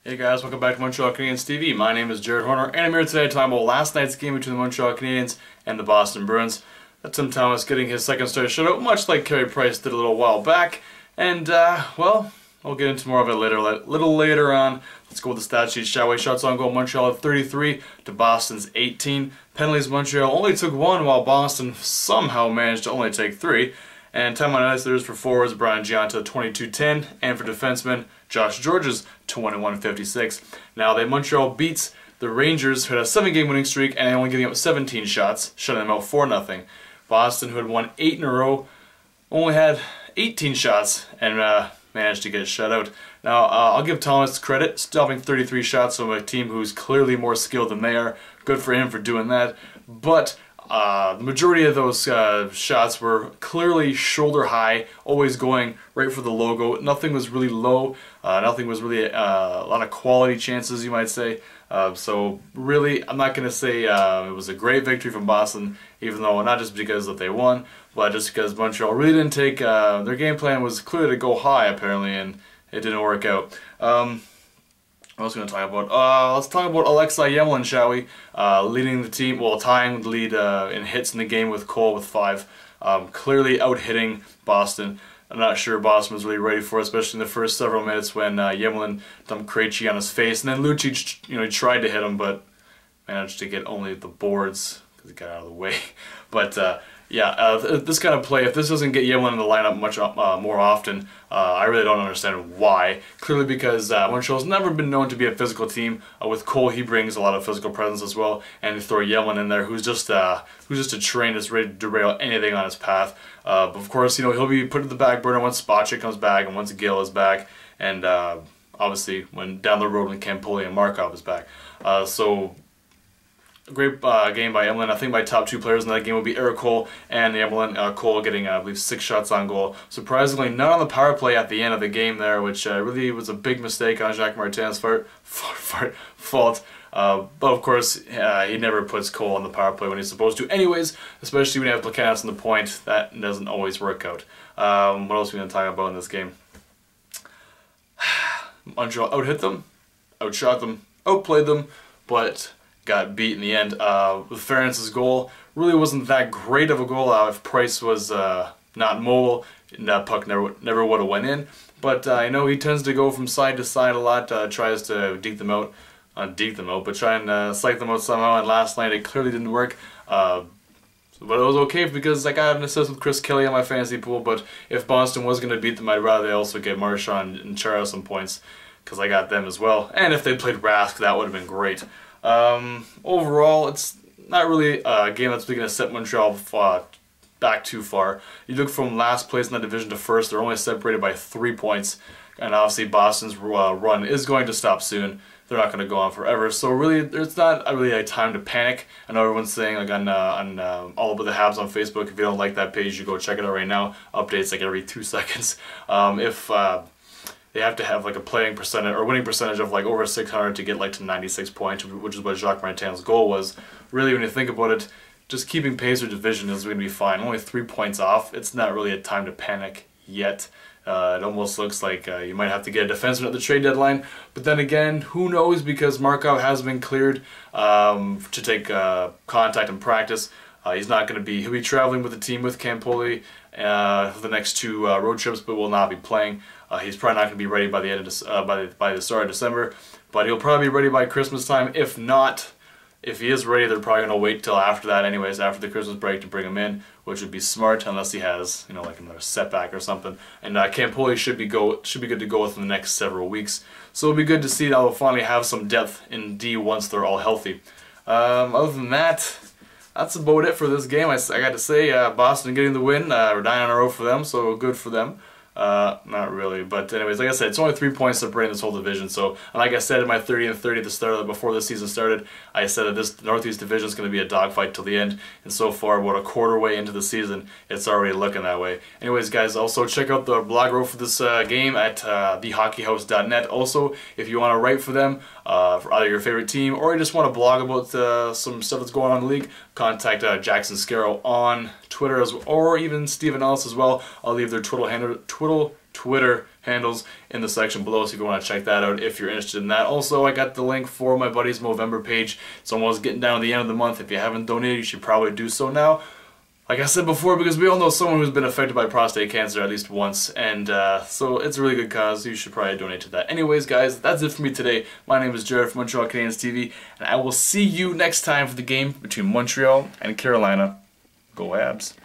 Hey guys, welcome back to MTLCanadiensTV. My name is Jared Horner, and I'm here today to talk about last night's game between the Montreal Canadiens and the Boston Bruins. Tim Thomas getting his second straight shutout, much like Carey Price did a little while back. And, well, I'll get into more of it little later on. Let's go with the stat sheet, shall we? Shots on goal, Montreal at 33 to Boston's 18. Penalties, Montreal only took 1, while Boston somehow managed to only take 3. And time on ice there's for forwards, Brian Gianta 22-10, and for defensemen, Josh Georges 21-56. Now, Montreal beats the Rangers, who had a 7-game winning streak and only giving up 17 shots, shutting them out 4-0. Boston, who had won 8 in a row, only had 18 shots and managed to get shut out. Now, I'll give Thomas credit, stopping 33 shots from a team who's clearly more skilled than they are. Good for him for doing that. But the majority of those shots were clearly shoulder high, always going right for the logo. Nothing was really low. Nothing was really a lot of quality chances, you might say. So really, I'm not going to say it was a great victory from Boston, even though not just because that they won, but just because Montreal really didn't take, their game plan was clearly to go high apparently, and it didn't work out. What else are we going to talk about? Let's talk about Alexei, Emelin, shall we? Leading the team, well, tying the lead in hits in the game with Cole with 5. Clearly out-hitting Boston. I'm not sure Boston was really ready for it, especially in the first several minutes when Emelin dumped Krejci on his face. And then Lucic, he tried to hit him, but managed to get only the boards because he got out of the way. But yeah, this kind of play, if this doesn't get Emelin in the lineup much more often, I really don't understand why. Clearly because Montreal's never been known to be a physical team. With Cole, he brings a lot of physical presence as well, and you throw Emelin in there, who's just a train that's ready to derail anything on his path. But of course, he'll be put to the back burner once Spacek comes back and once Gil is back, and obviously when down the road when Campoli and Markov is back. So. Great game by Emelin. I think my top 2 players in that game would be Erik Cole and Emelin. Cole getting, I believe, 6 shots on goal. Surprisingly, none on the power play at the end of the game there, which really was a big mistake on Jacques Martin's fault. But of course, he never puts Cole on the power play when he's supposed to. Anyways, especially when you have Placanis on the point, that doesn't always work out. What else are we going to talk about in this game? Montreal out-hit them, outshot them, outplayed them, but got beat in the end. With Ferentz's goal, really wasn't that great of a goal. If Price was not mobile, that puck never would have went in. But I know he tends to go from side to side a lot, tries to deke them out, but try and psych them out somehow. And last night it clearly didn't work. But it was okay because I got an assist with Chris Kelly on my fantasy pool. But if Boston was going to beat them, I'd rather they also get Marchand and Chara some points because I got them as well. And if they played Rask, that would have been great. Overall, it's not really a game that's going to set Montreal back too far. You look from last place in the division to first, they're only separated by 3 points, and obviously Boston's run is going to stop soon. They're not going to go on forever, so really, there's not really a time to panic. I know everyone's saying, like on All About the Habs on Facebook, if you don't like that page, you go check it out right now. Updates like every 2 seconds. They have to have like a playing percentage or winning percentage of like over 600 to get like to 96 points, which is what Jacques Martin's goal was. Really, when you think about it, just keeping pace or division is going to be fine. Only 3 points off. It's not really a time to panic yet. It almost looks like you might have to get a defenseman at the trade deadline. But then again, who knows, because Markov has been cleared to take contact and practice. He's not going to be. He'll be traveling with the team with Campoli for the next 2 road trips, but will not be playing. He's probably not going to be ready by the end of by the start of December, but he'll probably be ready by Christmas time. If not, if he is ready, they're probably going to wait till after that, anyways, after the Christmas break to bring him in, which would be smart unless he has, like another setback or something. And Campoli should be good to go within the next several weeks. So it'll be good to see that we'll finally have some depth in D once they're all healthy. Other than that, that's about it for this game. I got to say, Boston getting the win, 9 in a row for them, so good for them. Not really, but anyways, like I said, it's only 3 points separating this whole division. So, and like I said in my 30 and 30 at the start before the season started, I said that this Northeast division is going to be a dogfight till the end. And so far, about a quarter way into the season, it's already looking that way. Anyways, guys, also check out the blog row for this game at thehockeyhouse.net. Also, if you want to write for them, for either your favorite team or you just want to blog about some stuff that's going on in the league, contact Jackson Scarrow on Twitter or even Stephen Ellis as well. I'll leave their Twitter handles in the section below, so if you want to check that out if you're interested in that. Also, I got the link for my buddy's Movember page. It's almost getting down to the end of the month. If you haven't donated, you should probably do so now. Like I said before, because we all know someone who's been affected by prostate cancer at least once, and so it's a really good cause. You should probably donate to that. Anyways, guys, that's it for me today. My name is Jared from MTLCanadiensTV, and I will see you next time for the game between Montreal and Carolina. Go Habs.